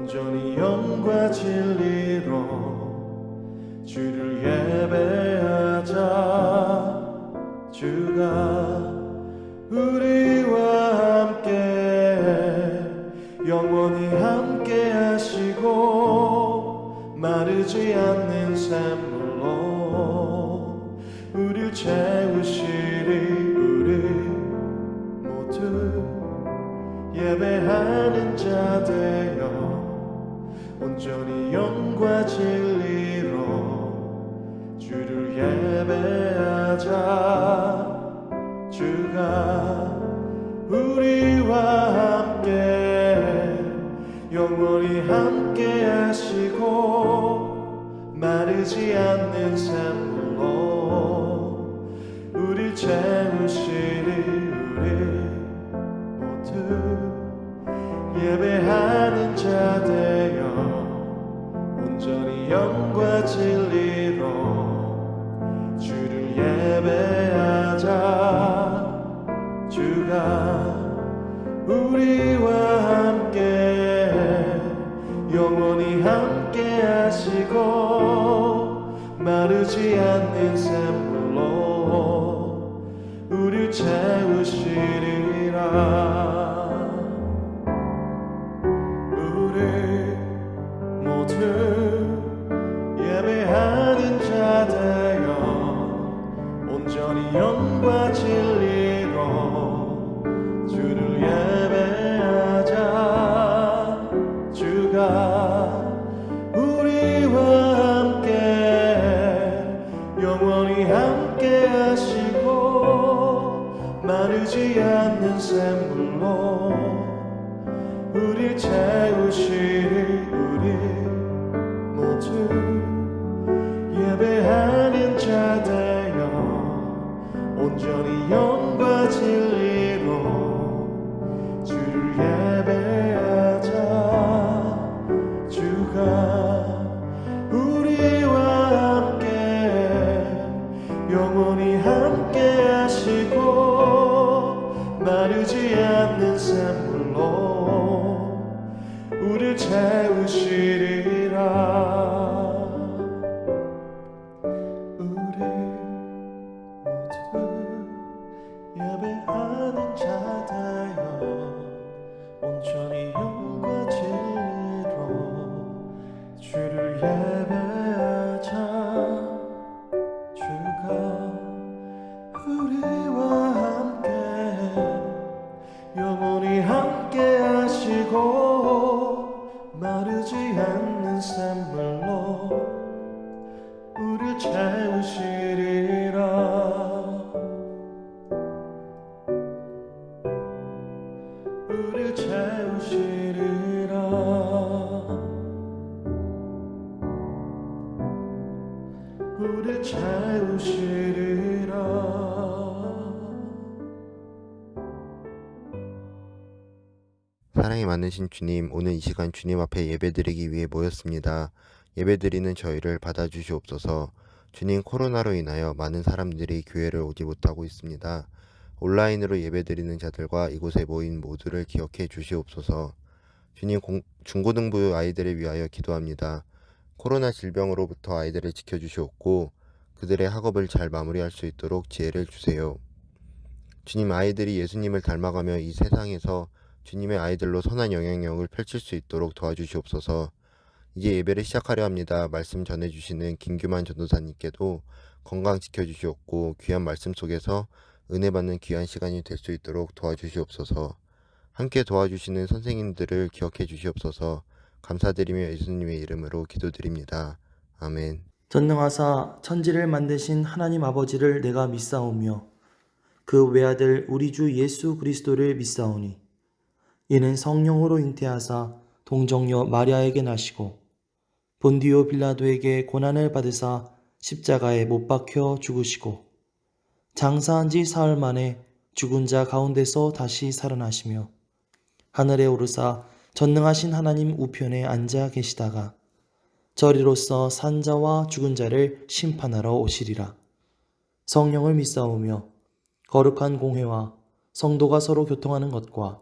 온전히 영과 진리로 주를 예배하자. 주가 우리와 함께 영원히 함께 하시고 마르지 않는 샘물로 우릴 채우시리. 우리 모두 예배하는 자 되어 온전히 영과 진리로 주를 예배하자. 주가 우리와 함께 영원히 함께 하시고 마르지 않는 샘물로 우릴 채우시리. 우리 모두 예배하는 자 되어 온전히 영과 진리로 주를 예배하자. 주가 우리와 함께 영원히 함께 하시고 마르지 않는 샘물로 우릴 채우시리라. 우리 모두 예배하는 자 되어 온전히 영과 진리로 주를 예배하자. 주가 우리와 함께 영원히 함께 하시고 마르지 않는 샘물로 우릴 채우시리. 우리 모두 예배하는 자 되어 온전히 영과 진리로 주를 예배하자. 주가 우리와 함께 영원히 함께 하시고 마르지 않는 샘물로 우릴 채우시리라. 예배하는 자 되어 온전히 영과 진리로 주를 예배하자. 주가 우리와 함께 영원히 함께 하시고 마르지 않는 샘물로 우릴 채우시리라. 우릴 채우시리라. 우릴 채우시리라. 사랑이 많으신 주님, 오늘 이 시간 주님 앞에 예배드리기 위해 모였습니다. 예배드리는 저희를 받아주시옵소서. 주님, 코로나로 인하여 많은 사람들이 교회를 오지 못하고 있습니다. 온라인으로 예배드리는 자들과 이곳에 모인 모두를 기억해 주시옵소서. 주님, 중고등부 아이들을 위하여 기도합니다. 코로나 질병으로부터 아이들을 지켜주시옵고 그들의 학업을 잘 마무리할 수 있도록 지혜를 주세요. 주님, 아이들이 예수님을 닮아가며 이 세상에서 주님의 아이들로 선한 영향력을 펼칠 수 있도록 도와주시옵소서. 이제 예배를 시작하려 합니다. 말씀 전해주시는 김규만 전도사님께도 건강 지켜주시옵고 귀한 말씀 속에서 은혜 받는 귀한 시간이 될 수 있도록 도와주시옵소서. 함께 도와주시는 선생님들을 기억해 주시옵소서. 감사드리며 예수님의 이름으로 기도드립니다. 아멘. 전능하사 천지를 만드신 하나님 아버지를 내가 믿사오며 그 외아들 우리 주 예수 그리스도를 믿사오니 이는 성령으로 잉태하사 동정녀 마리아에게 나시고 본디오 빌라도에게 고난을 받으사 십자가에 못 박혀 죽으시고 장사한 지 사흘 만에 죽은 자 가운데서 다시 살아나시며 하늘에 오르사 전능하신 하나님 우편에 앉아 계시다가 저리로서 산 자와 죽은 자를 심판하러 오시리라. 성령을 믿사오며 거룩한 공회와 성도가 서로 교통하는 것과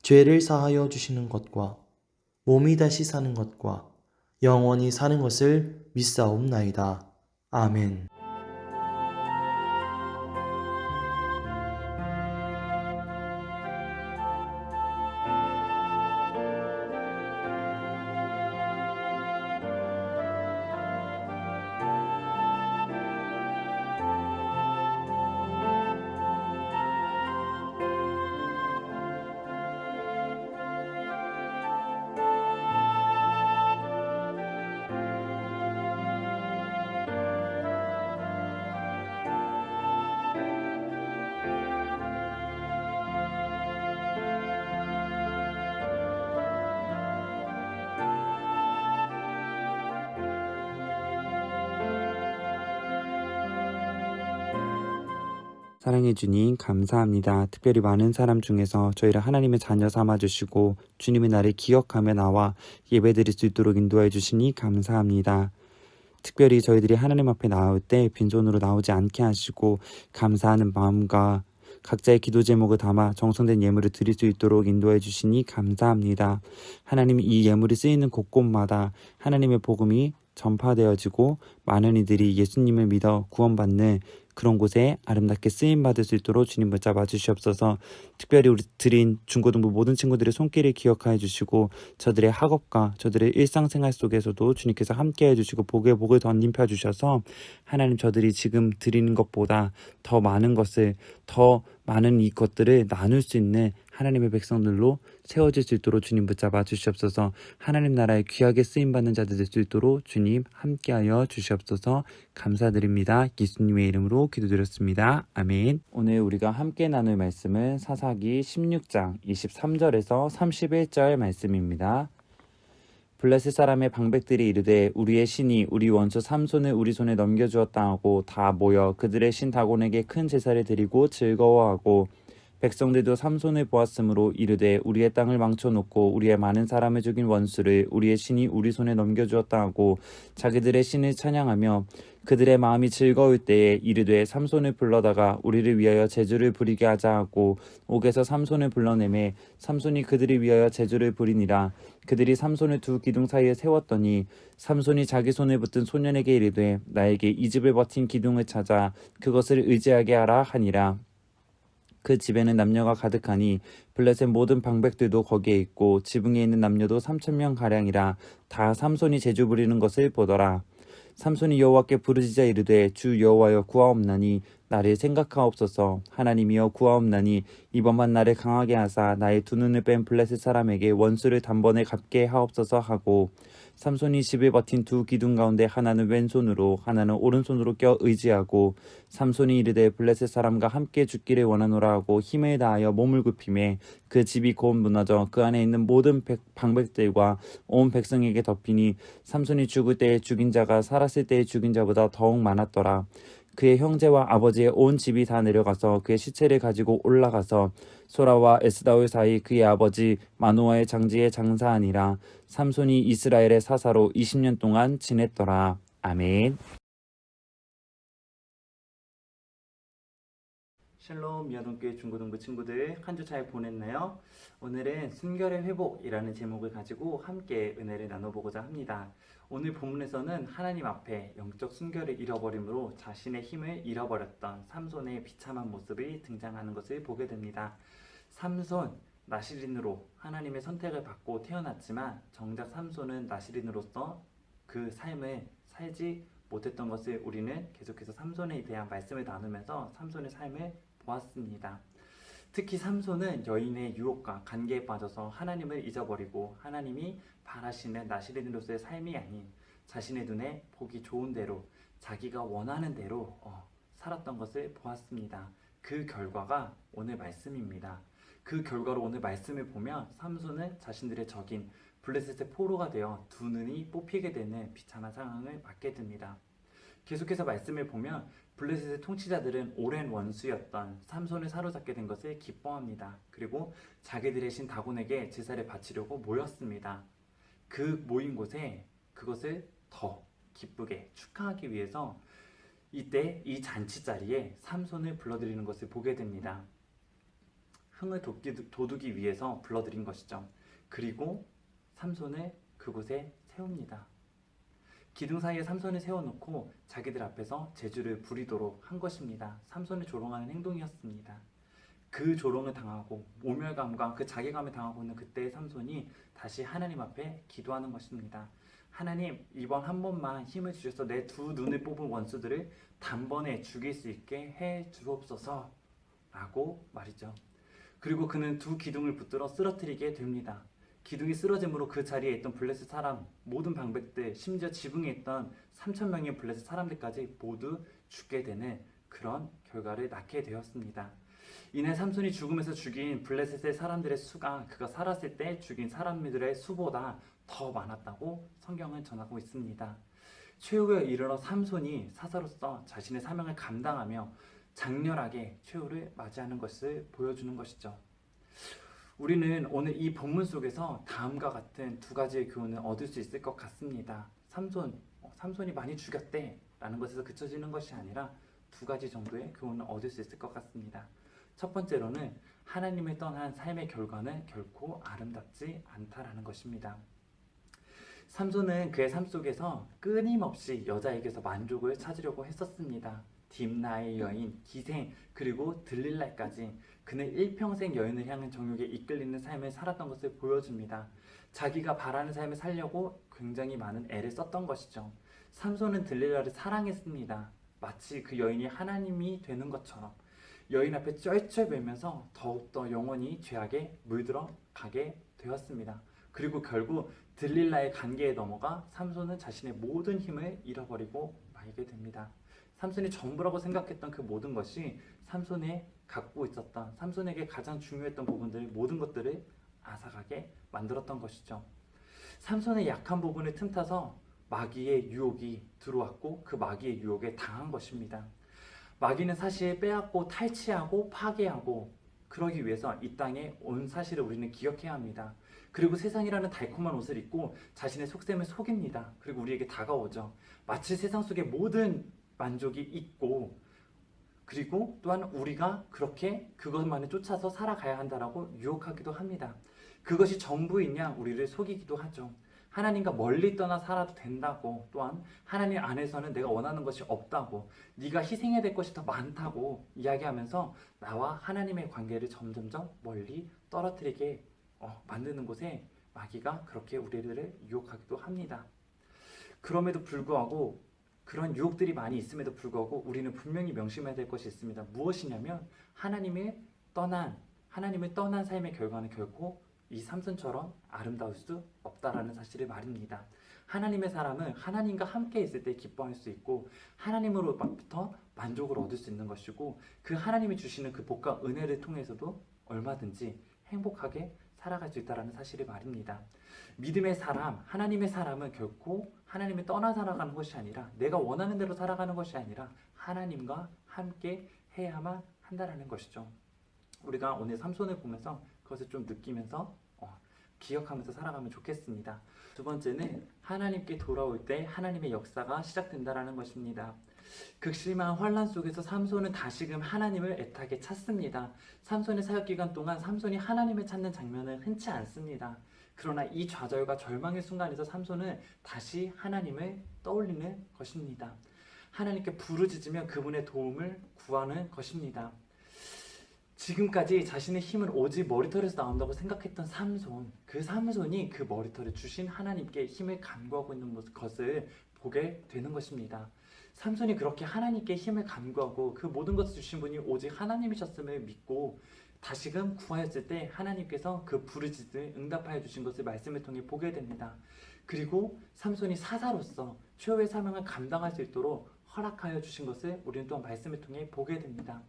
죄를 사하여 주시는 것과 몸이 다시 사는 것과 영원히 사는 것을 믿사옵나이다. 아멘. 사랑해 주님 감사합니다. 특별히 많은 사람 중에서 저희를 하나님의 자녀 삼아주시고 주님의 날을 기억하며 나와 예배드릴 수 있도록 인도해 주시니 감사합니다. 특별히 저희들이 하나님 앞에 나올 때 빈손으로 나오지 않게 하시고 감사하는 마음과 각자의 기도 제목을 담아 정성된 예물을 드릴 수 있도록 인도해 주시니 감사합니다. 하나님 이 예물이 쓰이는 곳곳마다 하나님의 복음이 전파되어지고 많은 이들이 예수님을 믿어 구원받는 그런 곳에 아름답게 쓰임받을 수 있도록 주님 붙잡아 주시옵소서. 특별히 우리 드린 중고등부 모든 친구들의 손길을 기억하여 주시고 저들의 학업과 저들의 일상생활 속에서도 주님께서 함께해 주시고 복의 복을 덧입혀 주셔서 하나님 저들이 지금 드리는 것보다 더 많은 것을 더 많은 이 것들을 나눌 수 있는 하나님의 백성들로 세워질 수 있도록 주님 붙잡아 주시옵소서. 하나님 나라에 귀하게 쓰임받는 자들 될 수 있도록 주님 함께하여 주시옵소서. 감사드립니다. 예수님의 이름으로 기도드렸습니다. 아멘. 오늘 우리가 함께 나눌 말씀은 사사기 16장 23절에서 31절 말씀입니다. 블레셋 사람의 방백들이 이르되 우리의 신이 우리 원수 삼손을 우리 손에 넘겨주었다 하고 다 모여 그들의 신 다곤에게 큰 제사를 드리고 즐거워하고 백성들도 삼손을 보았으므로 이르되 우리의 땅을 망쳐놓고 우리의 많은 사람을 죽인 원수를 우리의 신이 우리 손에 넘겨주었다 하고 자기들의 신을 찬양하며 그들의 마음이 즐거울 때에 이르되 삼손을 불러다가 우리를 위하여 제주를 부리게 하자 하고 옥에서 삼손을 불러내매 삼손이 그들을 위하여 제주를 부리니라. 그들이 삼손을 두 기둥 사이에 세웠더니 삼손이 자기 손을 붙든 소년에게 이르되 나에게 이 집을 버틴 기둥을 찾아 그것을 의지하게 하라 하니라. 그 집에는 남녀가 가득하니 블레셋 모든 방백들도 거기에 있고 지붕에 있는 남녀도 3,000명 가량이라. 다 삼손이 제주 부리는 것을 보더라. 삼손이 여호와께 부르짖어 이르되 주 여호와여 구하옵나니 나를 생각하옵소서. 하나님이여 구하옵나니 이번만 나를 강하게 하사 나의 두 눈을 뺀 블레셋 사람에게 원수를 단번에 갚게 하옵소서 하고 삼손이 집을 버틴 두 기둥 가운데 하나는 왼손으로 하나는 오른손으로 껴 의지하고 삼손이 이르되 블레셋 사람과 함께 죽기를 원하노라 하고 힘을 다하여 몸을 굽히매 그 집이 곧 무너져 그 안에 있는 모든 방백들과 온 백성에게 덮이니 삼손이 죽을 때에 죽인 자가 살았을 때에 죽인 자보다 더욱 많았더라. 그의 형제와 아버지의 온 집이 다 내려가서 그의 시체를 가지고 올라가서 소라와 에스다올 사이 그의 아버지 마노아의 장지에 장사하니라. 삼손이 이스라엘의 사사로 20년 동안 지냈더라. 아멘. 샬롬 미아동교회 중고등부 친구들 한 주 잘 보냈나요? 오늘은 순결의 회복이라는 제목을 가지고 함께 은혜를 나눠보고자 합니다. 오늘 본문에서는 하나님 앞에 영적 순결을 잃어버림으로 자신의 힘을 잃어버렸던 삼손의 비참한 모습이 등장하는 것을 보게 됩니다. 삼손, 나시린으로 하나님의 선택을 받고 태어났지만 정작 삼손은 나시린으로서 그 삶을 살지 못했던 것을 우리는 계속해서 삼손에 대한 말씀을 나누면서 삼손의 삶을 보았습니다. 특히 삼손은 여인의 유혹과 관계에 빠져서 하나님을 잊어버리고 하나님이 바라시는 나시린으로서의 삶이 아닌 자신의 눈에 보기 좋은 대로 자기가 원하는 대로 살았던 것을 보았습니다. 그 결과가 오늘 말씀입니다. 그 결과로 오늘 말씀을 보면 삼손은 자신들의 적인 블레셋의 포로가 되어 두 눈이 뽑히게 되는 비참한 상황을 맞게 됩니다. 계속해서 말씀을 보면 블레셋의 통치자들은 오랜 원수였던 삼손을 사로잡게 된 것을 기뻐합니다. 그리고 자기들의 신 다곤에게 제사를 바치려고 모였습니다. 그 모인 곳에 그것을 더 기쁘게 축하하기 위해서 이때 이 잔치 자리에 삼손을 불러들이는 것을 보게 됩니다. 흥을 돋우기 위해서 불러들인 것이죠. 그리고 삼손을 그곳에 세웁니다. 기둥 사이에 삼손을 세워놓고 자기들 앞에서 제주를 부리도록 한 것입니다. 삼손을 조롱하는 행동이었습니다. 그 조롱을 당하고 모멸감과 그 자괴감을 당하고 있는 그때의 삼손이 다시 하나님 앞에 기도하는 것입니다. 하나님, 이번 한 번만 힘을 주셔서 내 두 눈을 뽑은 원수들을 단번에 죽일 수 있게 해 주옵소서 라고 말이죠. 그리고 그는 두 기둥을 붙들어 쓰러뜨리게 됩니다. 기둥이 쓰러짐으로 그 자리에 있던 블레셋 사람, 모든 방백들, 심지어 지붕에 있던 3,000명의 블레셋 사람들까지 모두 죽게 되는 그런 결과를 낳게 되었습니다. 이내 삼손이 죽으면서 죽인 블레셋의 사람들의 수가 그가 살았을 때 죽인 사람들의 수보다 더 많았다고 성경은 전하고 있습니다. 최후에 이르러 삼손이 사사로서 자신의 사명을 감당하며 장렬하게 최후를 맞이하는 것을 보여주는 것이죠. 우리는 오늘 이 본문 속에서 다음과 같은 두 가지의 교훈을 얻을 수 있을 것 같습니다. 삼손이 많이 죽였대 라는 것에서 그쳐지는 것이 아니라 두 가지 정도의 교훈을 얻을 수 있을 것 같습니다. 첫 번째로는 하나님을 떠난 삶의 결과는 결코 아름답지 않다라는 것입니다. 삼손은 그의 삶 속에서 끊임없이 여자에게서 만족을 찾으려고 했었습니다. 딥나의 여인, 기생, 그리고 들릴랄까지 그는 일평생 여인을 향한 정욕에 이끌리는 삶을 살았던 것을 보여줍니다. 자기가 바라는 삶을 살려고 굉장히 많은 애를 썼던 것이죠. 삼손은 들릴라를 사랑했습니다. 마치 그 여인이 하나님이 되는 것처럼 여인 앞에 쩔쩔매면서 더욱더 영원히 죄악에 물들어 가게 되었습니다. 그리고 결국 들릴라의 관계에 넘어가 삼손은 자신의 모든 힘을 잃어버리고 말게 됩니다. 삼손이 전부라고 생각했던 그 모든 것이 삼손이 갖고 있었던, 삼손에게 가장 중요했던 부분들, 모든 것들을 앗아가게 만들었던 것이죠. 삼손의 약한 부분을 틈타서 마귀의 유혹이 들어왔고 그 마귀의 유혹에 당한 것입니다. 마귀는 사실 빼앗고 탈취하고 파괴하고 그러기 위해서 이 땅에 온 사실을 우리는 기억해야 합니다. 그리고 세상이라는 달콤한 옷을 입고 자신의 속셈을 속입니다. 그리고 우리에게 다가오죠. 마치 세상 속의 모든 만족이 있고 그리고 또한 우리가 그렇게 그것만을 쫓아서 살아가야 한다라고 유혹하기도 합니다. 그것이 전부이냐 우리를 속이기도 하죠. 하나님과 멀리 떠나 살아도 된다고, 또한 하나님 안에서는 내가 원하는 것이 없다고, 네가 희생해야 될 것이 더 많다고 이야기하면서 나와 하나님의 관계를 점점점 멀리 떨어뜨리게 만드는 곳에 마귀가 그렇게 우리를 유혹하기도 합니다. 그럼에도 불구하고 그런 유혹들이 많이 있음에도 불구하고 우리는 분명히 명심해야 될 것이 있습니다. 무엇이냐면 하나님을 떠난 삶의 결과는 결코 이 삼손처럼 아름다울 수 없다라는 사실을 말입니다. 하나님의 사람은 하나님과 함께 있을 때 기뻐할 수 있고 하나님으로부터 만족을 얻을 수 있는 것이고 그 하나님이 주시는 그 복과 은혜를 통해서도 얼마든지 행복하게 살아갈 수 있다는 사실을 말입니다. 믿음의 사람, 하나님의 사람은 결코 하나님을 떠나 살아가는 것이 아니라 내가 원하는 대로 살아가는 것이 아니라 하나님과 함께 해야만 한다는 것이죠. 우리가 오늘 삼손을 보면서 그것을 좀 느끼면서 기억하면서 살아가면 좋겠습니다. 두 번째는 하나님께 돌아올 때 하나님의 역사가 시작된다는 것입니다. 극심한 환란 속에서 삼손은 다시금 하나님을 애타게 찾습니다. 삼손의 사역 기간 동안 삼손이 하나님을 찾는 장면은 흔치 않습니다. 그러나 이 좌절과 절망의 순간에서 삼손은 다시 하나님을 떠올리는 것입니다. 하나님께 부르짖으며 그분의 도움을 구하는 것입니다. 지금까지 자신의 힘은 오직 머리털에서 나온다고 생각했던 삼손, 그 삼손이 그 머리털을 주신 하나님께 힘을 간구하고 있는 것을 보게 되는 것입니다. 삼손이 그렇게 하나님께 힘을 간구하고 그 모든 것을 주신 분이 오직 하나님이셨음을 믿고 다시금 구하였을 때 하나님께서 그 부르짖음을 응답하여 주신 것을 말씀을 통해 보게 됩니다. 그리고 삼손이 사사로서 최후의 사명을 감당할 수 있도록 허락하여 주신 것을 우리는 또한 말씀을 통해 보게 됩니다.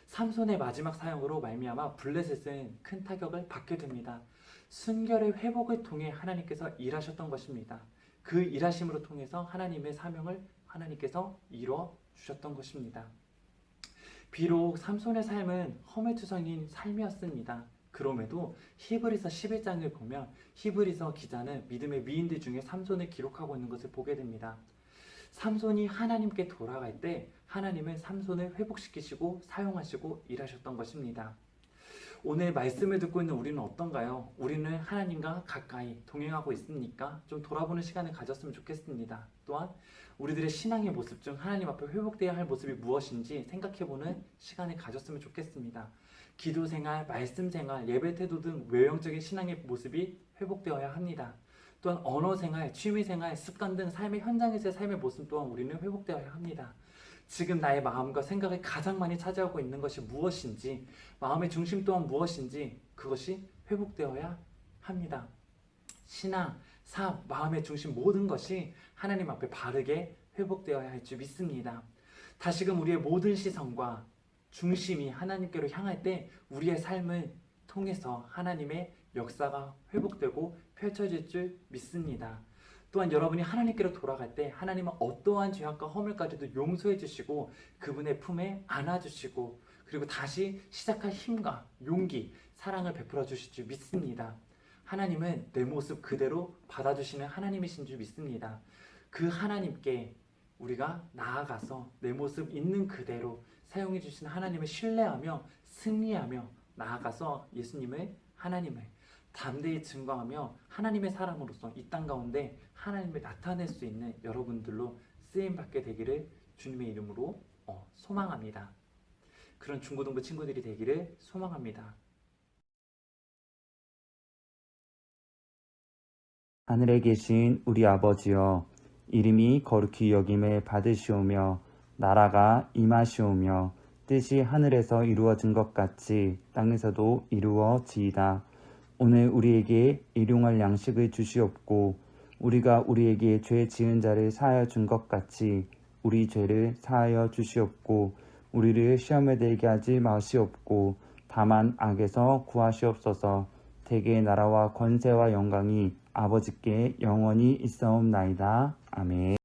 삼손의 마지막 사역으로 말미암아 블레셋은 큰 타격을 받게 됩니다. 순결의 회복을 통해 하나님께서 일하셨던 것입니다. 그 일하심으로 통해서 하나님의 사명을 하나님께서 이루어 주셨던 것입니다. 비록 삼손의 삶은 허물투성인 삶이었습니다. 그럼에도 히브리서 11장을 보면 히브리서 기자는 믿음의 위인들 중에 삼손을 기록하고 있는 것을 보게 됩니다. 삼손이 하나님께 돌아갈 때 하나님은 삼손을 회복시키시고 사용하시고 일하셨던 것입니다. 오늘 말씀을 듣고 있는 우리는 어떤가요? 우리는 하나님과 가까이 동행하고 있습니까? 좀 돌아보는 시간을 가졌으면 좋겠습니다. 또한 우리들의 신앙의 모습 중 하나님 앞에 회복되어야 할 모습이 무엇인지 생각해보는 시간을 가졌으면 좋겠습니다. 기도 생활, 말씀 생활, 예배 태도 등 외형적인 신앙의 모습이 회복되어야 합니다. 또한 언어 생활, 취미 생활, 습관 등 삶의 현장에서의 삶의 모습 또한 우리는 회복되어야 합니다. 지금 나의 마음과 생각을 가장 많이 차지하고 있는 것이 무엇인지, 마음의 중심 또한 무엇인지 그것이 회복되어야 합니다. 신앙, 삶, 마음의 중심 모든 것이 하나님 앞에 바르게 회복되어야 할 줄 믿습니다. 다시금 우리의 모든 시선과 중심이 하나님께로 향할 때 우리의 삶을 통해서 하나님의 역사가 회복되고 펼쳐질 줄 믿습니다. 또한 여러분이 하나님께로 돌아갈 때 하나님은 어떠한 죄악과 허물까지도 용서해 주시고 그분의 품에 안아주시고 그리고 다시 시작할 힘과 용기, 사랑을 베풀어 주실 줄 믿습니다. 하나님은 내 모습 그대로 받아주시는 하나님이신 줄 믿습니다. 그 하나님께 우리가 나아가서 내 모습 있는 그대로 사용해 주시는 하나님을 신뢰하며 승리하며 나아가서 예수님을, 하나님을 담대히 증거하며 하나님의 사람으로서 이 땅 가운데 하나님을 나타낼 수 있는 여러분들로 쓰임받게 되기를 주님의 이름으로 소망합니다. 그런 중고등부 친구들이 되기를 소망합니다. 하늘에 계신 우리 아버지여, 이름이 거룩히 여김을 받으시오며 나라가 임하시오며 뜻이 하늘에서 이루어진 것 같이 땅에서도 이루어지이다. 오늘 우리에게 일용할 양식을 주시옵고 우리가 우리에게 죄 지은 자를 사하여 준 것 같이 우리 죄를 사하여 주시옵고 우리를 시험에 들게 하지 마시옵고 다만 악에서 구하시옵소서. 대개의 나라와 권세와 영광이 아버지께 영원히 있사옵나이다. 아멘.